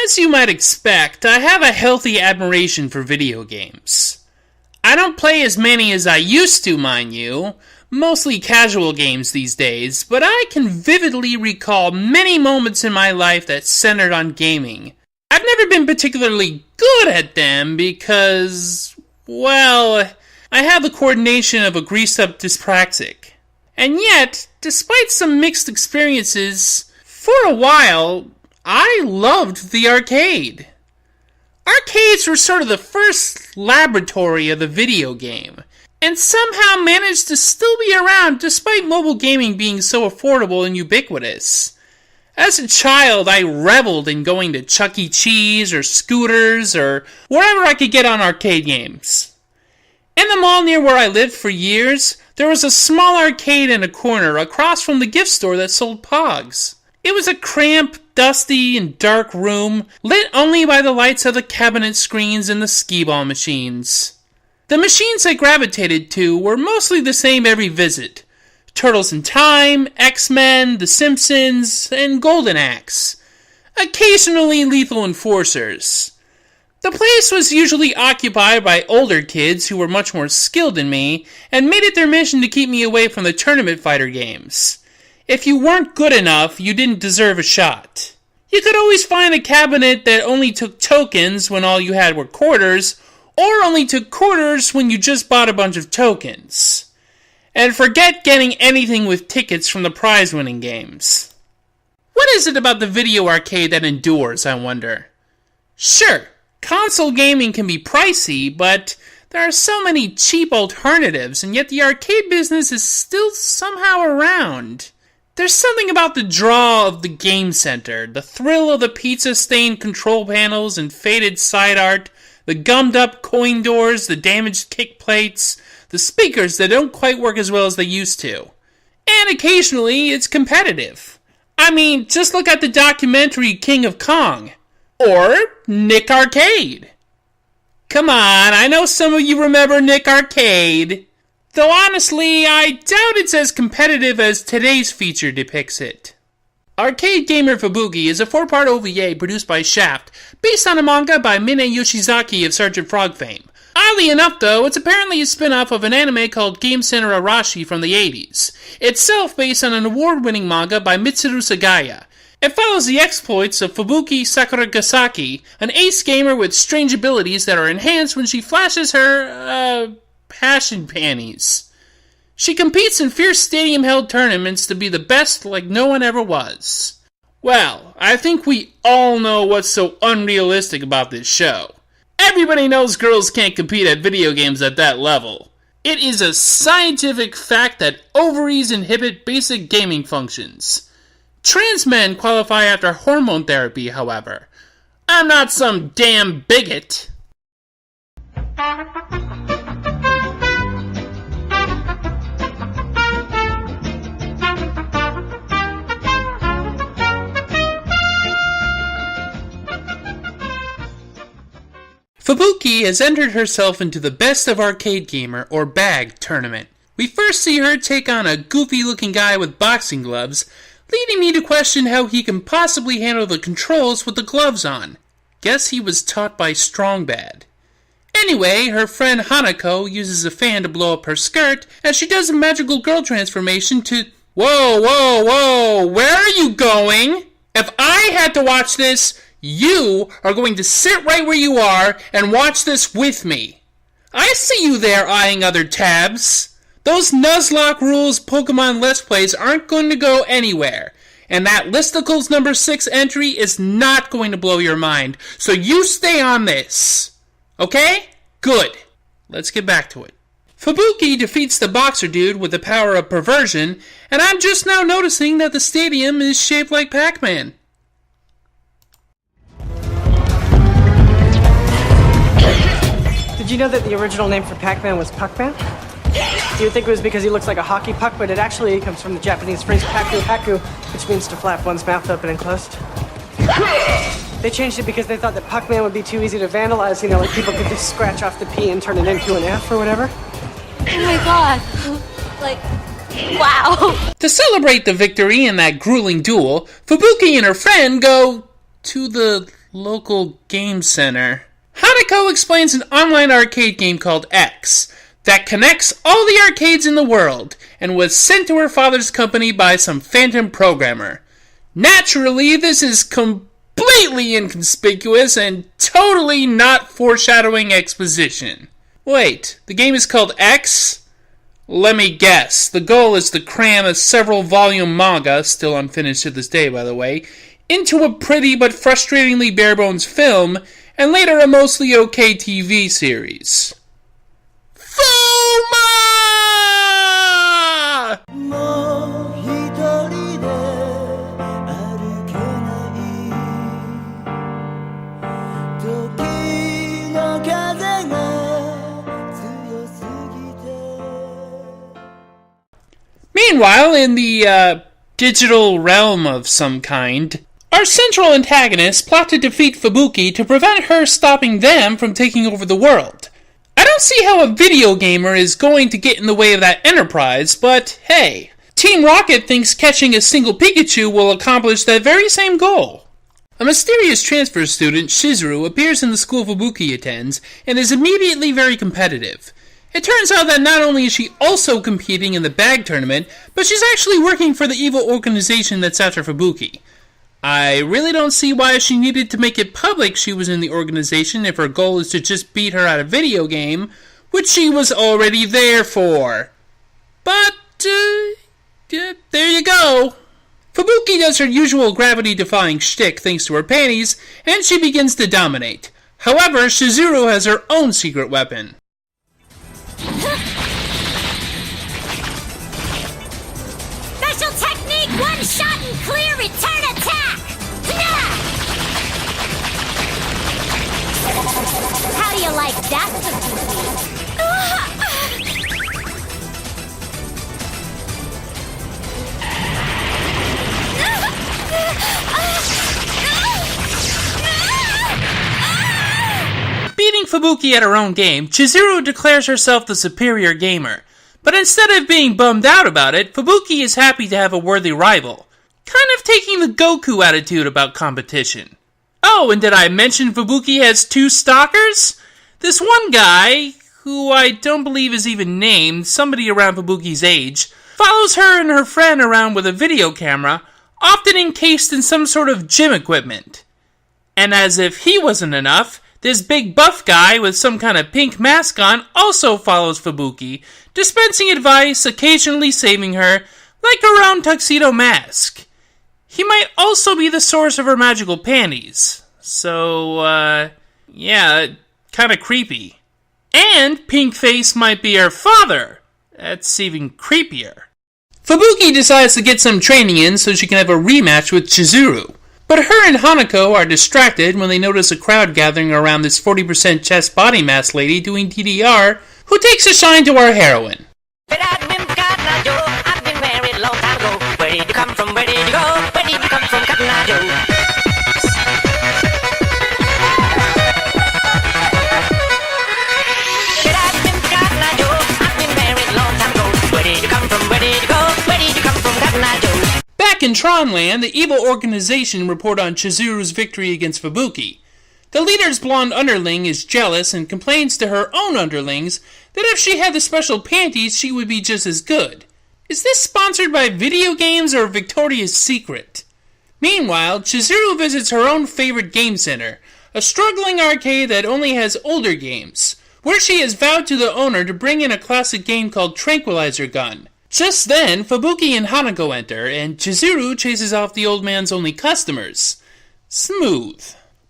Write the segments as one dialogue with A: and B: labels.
A: As you might expect, I have a healthy admiration for video games. I don't play as many as I used to, mind you, mostly casual games these days, but I can vividly recall many moments in my life that centered on gaming. I've never been particularly good at them because, well, I have the coordination of a greased-up dyspraxic. And yet, despite some mixed experiences, for a while, I loved the arcade. Arcades were sort of the first laboratory of the video game, and somehow managed to still be around despite mobile gaming being so affordable and ubiquitous. As a child, I reveled in going to Chuck E. Cheese or Scooters or wherever I could get on arcade games. In the mall near where I lived for years, there was a small arcade in a corner across from the gift store that sold Pogs. It was a cramped, dusty, and dark room, lit only by the lights of the cabinet screens and the skee-ball machines. The machines I gravitated to were mostly the same every visit. Turtles in Time, X-Men, The Simpsons, and Golden Axe. Occasionally Lethal Enforcers. The place was usually occupied by older kids who were much more skilled than me, and made it their mission to keep me away from the tournament fighter games. If you weren't good enough, you didn't deserve a shot. You could always find a cabinet that only took tokens when all you had were quarters, or only took quarters when you just bought a bunch of tokens. And forget getting anything with tickets from the prize-winning games. What is it about the video arcade that endures, I wonder? Sure, console gaming can be pricey, but there are so many cheap alternatives, and yet the arcade business is still somehow around. There's something about the draw of the game center, the thrill of the pizza-stained control panels and faded side art, the gummed-up coin doors, the damaged kick plates, the speakers that don't quite work as well as they used to. And occasionally, it's competitive. I mean, just look at the documentary King of Kong. Or Nick Arcade. Come on, I know some of you remember Nick Arcade. Though honestly, I doubt it's as competitive as today's feature depicts it. Arcade Gamer Fubuki is a 4-part OVA produced by Shaft, based on a manga by Mine Yoshizaki of Sergeant Frog fame. Oddly enough, though, it's apparently a spin-off of an anime called Game Center Arashi from the 80s, itself based on an award-winning manga by Mitsuru Sagaya. It follows the exploits of Fubuki Sakuragasaki, an ace gamer with strange abilities that are enhanced when she flashes her, passion panties. She competes in fierce stadium-held tournaments to be the best like no one ever was. Well, I think we all know what's so unrealistic about this show. Everybody knows girls can't compete at video games at that level. It is a scientific fact that ovaries inhibit basic gaming functions. Trans men qualify after hormone therapy, however. I'm not some damn bigot. Fubuki has entered herself into the Best of Arcade Gamer, or BAG, tournament. We first see her take on a goofy-looking guy with boxing gloves, leading me to question how he can possibly handle the controls with the gloves on. Guess he was taught by Strongbad. Anyway, her friend Hanako uses a fan to blow up her skirt, as she does a magical girl transformation to... Whoa, where are you going? If I had to watch this, you are going to sit right where you are and watch this with me. I see you there eyeing other tabs. Those Nuzlocke Rules Pokemon Let's Plays aren't going to go anywhere. And that Listicles number 6 entry is not going to blow your mind. So you stay on this. Okay? Good. Let's get back to it. Fubuki defeats the boxer dude with the power of perversion, and I'm just now noticing that the stadium is shaped like Pac-Man.
B: Did you know that the original name for Pac-Man was Puck-Man? You would think it was because he looks like a hockey puck, but it actually comes from the Japanese phrase paku, which means to flap one's mouth open and closed. They changed it because they thought that Puck-Man would be too easy to vandalize, you know, like people could just scratch off the P and turn it into an F or whatever.
C: Oh my god. Like, wow.
A: To celebrate the victory in that grueling duel, Fubuki and her friend go to the Local game center. Hanako explains an online arcade game called X that connects all the arcades in the world and was sent to her father's company by some phantom programmer. Naturally, this is completely inconspicuous and totally not foreshadowing exposition. Wait, the game is called X? Let me guess. The goal is to cram a several-volume manga, still unfinished to this day, by the way, into a pretty but frustratingly bare-bones film, and later a mostly okay TV series. Fuma! Meanwhile, in the digital realm of some kind, our central antagonists plot to defeat Fubuki to prevent her stopping them from taking over the world. I don't see how a video gamer is going to get in the way of that enterprise, but hey, Team Rocket thinks catching a single Pikachu will accomplish that very same goal. A mysterious transfer student, Shizuru, appears in the school Fubuki attends and is immediately very competitive. It turns out that not only is she also competing in the bag tournament, but she's actually working for the evil organization that's after Fubuki. I really don't see why she needed to make it public she was in the organization if her goal is to just beat her at a video game, which she was already there for. But, there you go. Fubuki does her usual gravity-defying shtick thanks to her panties, and she begins to dominate. However, Shizuru has her own secret weapon.
D: Special technique, one shot and clear, return attack! How do you like that,
A: Beating Fubuki at her own game, Chizuru declares herself the superior gamer. But instead of being bummed out about it, Fubuki is happy to have a worthy rival. Kind of taking the Goku attitude about competition. Oh, and did I mention Fubuki has 2 stalkers? This one guy, who I don't believe is even named, somebody around Fubuki's age, follows her and her friend around with a video camera, often encased in some sort of gym equipment. And as if he wasn't enough, this big buff guy with some kind of pink mask on also follows Fubuki, dispensing advice, occasionally saving her, like her own tuxedo mask. He might also be the source of her magical panties. So, yeah, kinda creepy. And Pink Face might be her father. That's even creepier. Fubuki decides to get some training in so she can have a rematch with Chizuru. But her and Hanako are distracted when they notice a crowd gathering around this 40% chest body mass lady doing DDR, who takes a shine to our heroine.
E: I've been married a long time ago. Where did you come from? Where did you go? Where did you come from, Cotton Eye Joe? I've been married a long time ago. Where did you come from? Where did you go? Where did you come from, Cotton Eye Joe?
A: Back in Tronland, the evil organization report on Chizuru's victory against Fubuki. The leader's blonde underling is jealous and complains to her own underlings that if she had the special panties, she would be just as good. Is this sponsored by video games or Victoria's Secret? Meanwhile, Chizuru visits her own favorite game center, a struggling arcade that only has older games, where she has vowed to the owner to bring in a classic game called Tranquilizer Gun. Just then, Fubuki and Hanako enter, and Chizuru chases off the old man's only customers. Smooth.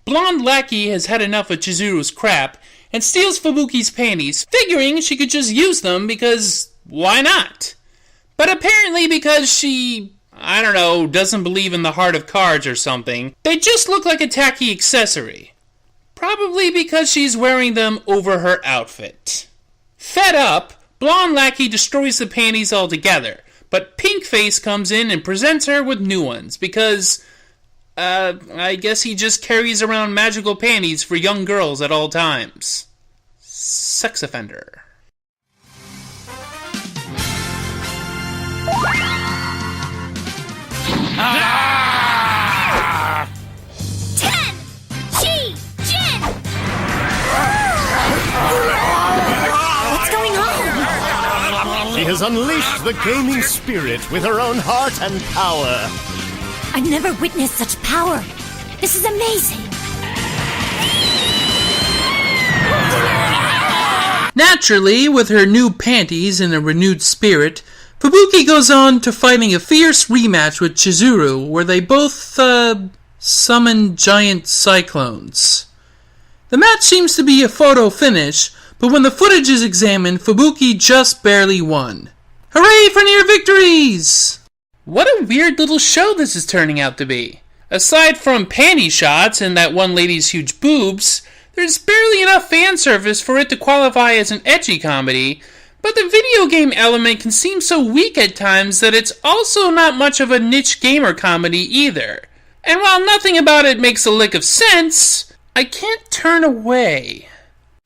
A: Blonde Lackey has had enough of Chizuru's crap, and steals Fubuki's panties, figuring she could just use them because why not? But apparently because she, I don't know, doesn't believe in the heart of cards or something, they just look like a tacky accessory. Probably because she's wearing them over her outfit. Fed up, Blonde Lackey destroys the panties altogether, but Pink Face comes in and presents her with new ones because, I guess he just carries around magical panties for young girls at all times. Sex offender.
F: has unleashed the gaming spirit with her own heart and power.
D: I've never witnessed such power. This is amazing.
A: Naturally, with her new panties and a renewed spirit, Fubuki goes on to fighting a fierce rematch with Chizuru, where they both, summon giant cyclones. The match seems to be a photo finish, but when the footage is examined, Fubuki just barely won. Hooray for near victories! What a weird little show this is turning out to be. Aside from panty shots and that one lady's huge boobs, there's barely enough fan service for it to qualify as an ecchi comedy, but the video game element can seem so weak at times that it's also not much of a niche gamer comedy either. And while nothing about it makes a lick of sense, I can't turn away.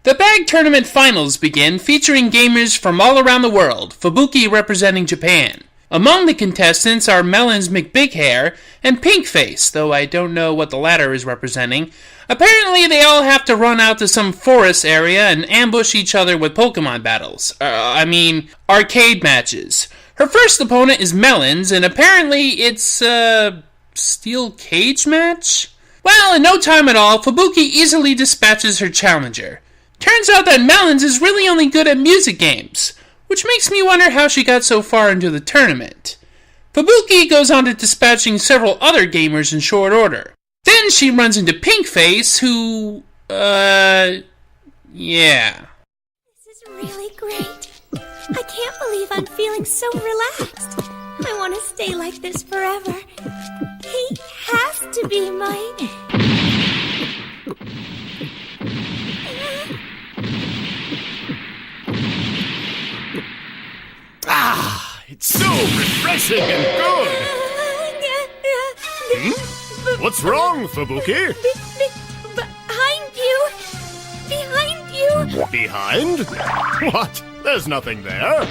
A: The bag tournament finals begin featuring gamers from all around the world, Fubuki representing Japan. Among the contestants are Melon's McBighair and Pinkface, though I don't know what the latter is representing. Apparently they all have to run out to some forest area and ambush each other with Pokemon battles. Arcade matches. Her first opponent is Melons, and apparently it's a steel cage match? Well, in no time at all, Fubuki easily dispatches her challenger. Turns out that Melons is really only good at music games, which makes me wonder how she got so far into the tournament. Fubuki goes on to dispatching several other gamers in short order. Then she runs into Pinkface, who, yeah.
D: This is really great. I can't believe I'm feeling so relaxed. I want to stay like this forever. He has to be mine.
F: It's so refreshing and good. What's wrong, Fubuki?
D: Behind you. Behind you.
F: Behind? What? There's nothing there.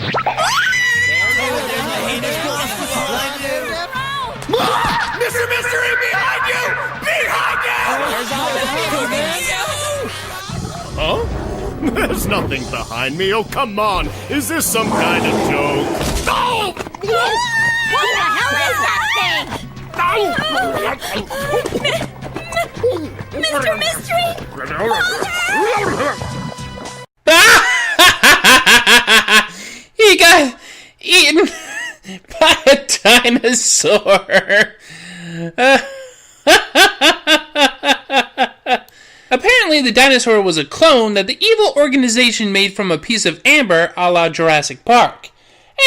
F: Mr. Mystery, behind you! Behind you! Huh? There's nothing behind me. Oh, come on. Is this some kind of joke? Oh!
D: What the hell is that thing? Mr. Mystery!
A: He got eaten by a dinosaur. Apparently the dinosaur was a clone that the evil organization made from a piece of amber a la Jurassic Park.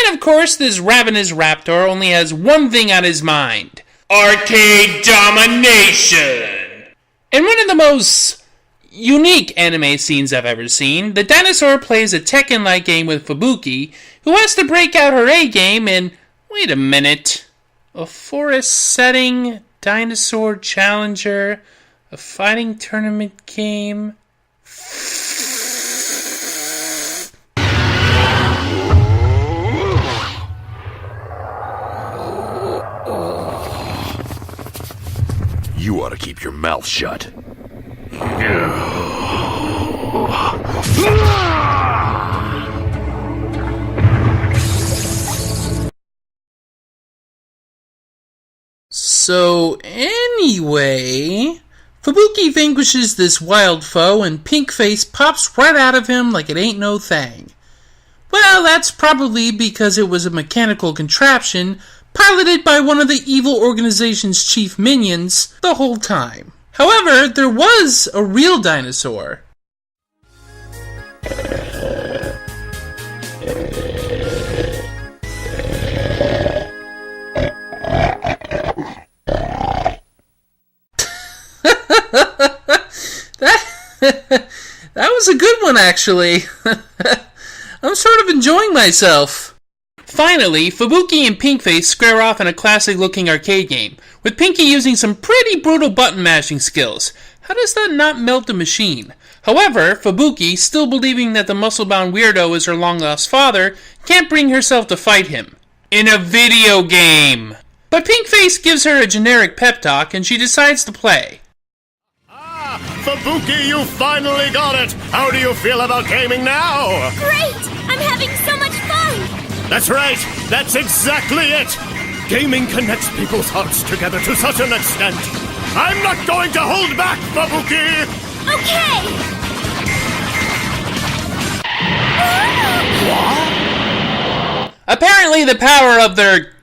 A: And of course, this ravenous raptor only has one thing on his mind: arcade domination! In one of the most unique anime scenes I've ever seen, the dinosaur plays a Tekken-like game with Fubuki, who has to break out her A-game in, wait a minute, a forest setting, dinosaur challenger, a fighting tournament game.
G: You ought to keep your mouth shut.
A: So, anyway, Fubuki vanquishes this wild foe and Pinkface pops right out of him like it ain't no thing. Well, that's probably because it was a mechanical contraption piloted by one of the evil organization's chief minions the whole time. However, there was a real dinosaur. That was a good one, actually. I'm sort of enjoying myself. Finally, Fubuki and Pinkface square off in a classic-looking arcade game, with Pinky using some pretty brutal button-mashing skills. How does that not melt the machine? However, Fubuki, still believing that the muscle-bound weirdo is her long-lost father, can't bring herself to fight him. In a video game! But Pinkface gives her a generic pep talk, and she decides to play.
F: Fubuki, you finally got it! How do you feel about gaming now?
D: Great! I'm having so much fun!
F: That's right! That's exactly it! Gaming connects people's hearts together to such an extent. I'm not going to hold back, Fubuki!
D: Okay!
A: Apparently the power of their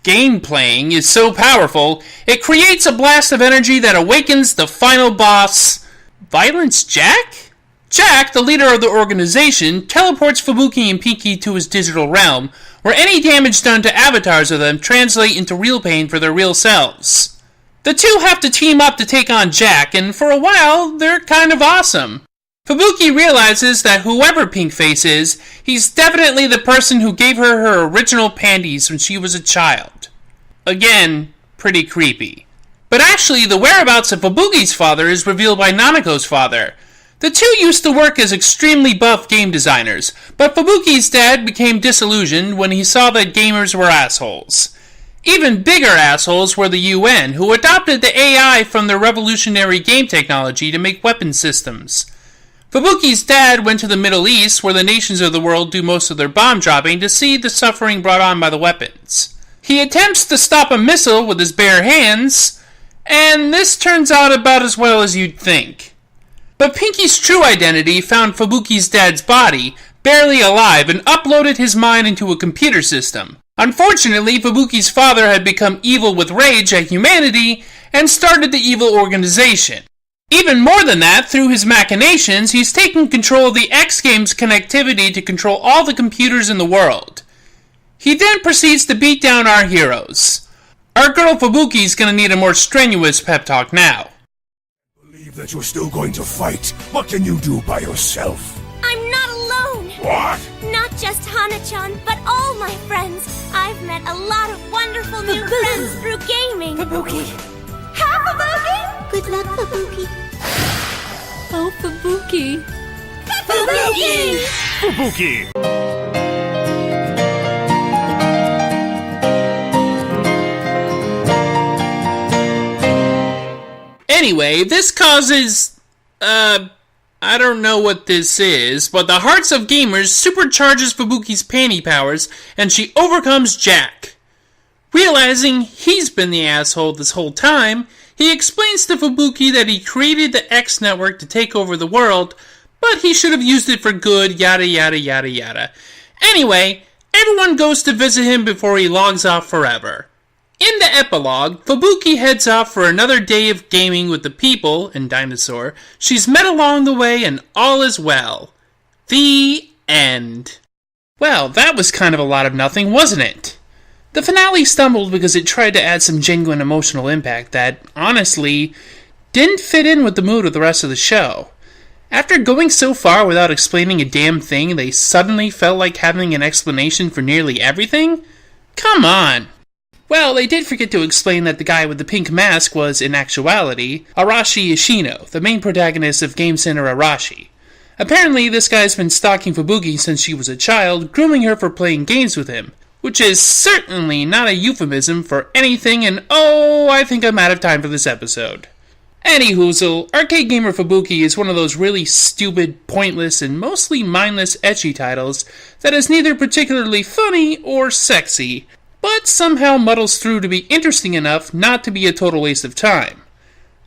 A: game playing is so powerful, it creates a blast of energy that awakens the final boss, Violence Jack? Jack, the leader of the organization, teleports Fubuki and Pinky to his digital realm, where any damage done to avatars of them translate into real pain for their real selves. The two have to team up to take on Jack, and for a while, they're kind of awesome. Fubuki realizes that whoever Pinkface is, he's definitely the person who gave her her original panties when she was a child. Again, pretty creepy. But actually, the whereabouts of Fubuki's father is revealed by Nanako's father. The two used to work as extremely buff game designers, but Fubuki's dad became disillusioned when he saw that gamers were assholes. Even bigger assholes were the UN, who adopted the AI from their revolutionary game technology to make weapon systems. Fubuki's dad went to the Middle East, where the nations of the world do most of their bomb dropping, to see the suffering brought on by the weapons. He attempts to stop a missile with his bare hands, and this turns out about as well as you'd think. But Pinky's true identity found Fubuki's dad's body, barely alive, and uploaded his mind into a computer system. Unfortunately, Fubuki's father had become evil with rage at humanity, and started the evil organization. Even more than that, through his machinations, he's taken control of the X Games connectivity to control all the computers in the world. He then proceeds to beat down our heroes. Our girl Fubuki's gonna need a more strenuous pep talk now.
H: Believe that you're still going to fight. What can you do by yourself?
D: I'm not alone!
H: What?
D: Not just Hana-chan, but all my friends. I've met a lot of wonderful new friends through gaming.
B: Fubuki.
D: Hi, Fubuki!
C: Good luck, Fubuki. Oh, Fubuki.
D: Fubuki!
F: Fubuki!
A: Anyway, this causes, I don't know what this is, but the hearts of gamers supercharges Fubuki's panty powers, and she overcomes Jack. Realizing he's been the asshole this whole time, he explains to Fubuki that he created the X network to take over the world, but he should have used it for good, yada yada yada yada. Anyway, everyone goes to visit him before he logs off forever. In the epilogue, Fubuki heads off for another day of gaming with the people, and Dinosaur, she's met along the way, and all is well. The end. Well, that was kind of a lot of nothing, wasn't it? The finale stumbled because it tried to add some genuine emotional impact that, honestly, didn't fit in with the mood of the rest of the show. After going so far without explaining a damn thing, they suddenly felt like having an explanation for nearly everything? Come on! Well, they did forget to explain that the guy with the pink mask was, in actuality, Arashi Ishino, the main protagonist of Game Center Arashi. Apparently, this guy's been stalking Fubuki since she was a child, grooming her for playing games with him, which is certainly not a euphemism for anything, and oh, I think I'm out of time for this episode. Anyhoozle, Arcade Gamer Fubuki is one of those really stupid, pointless, and mostly mindless ecchi titles that is neither particularly funny or sexy, but somehow muddles through to be interesting enough not to be a total waste of time.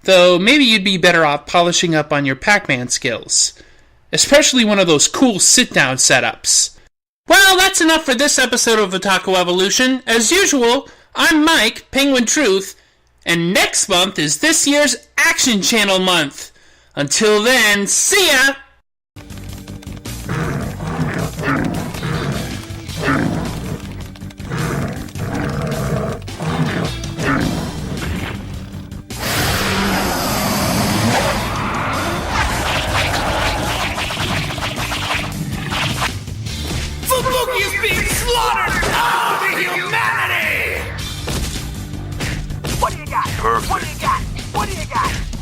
A: Though maybe you'd be better off polishing up on your Pac-Man skills. Especially one of those cool sit-down setups. Well, that's enough for this episode of Otaku Evolution. As usual, I'm Mike, Penguin Truth, and next month is this year's Action Channel month. Until then, see ya!
F: Fubuki is being slaughtered! Oh, the humanity!
E: What do you got?
G: Perfect.
E: What do you got? What do you got?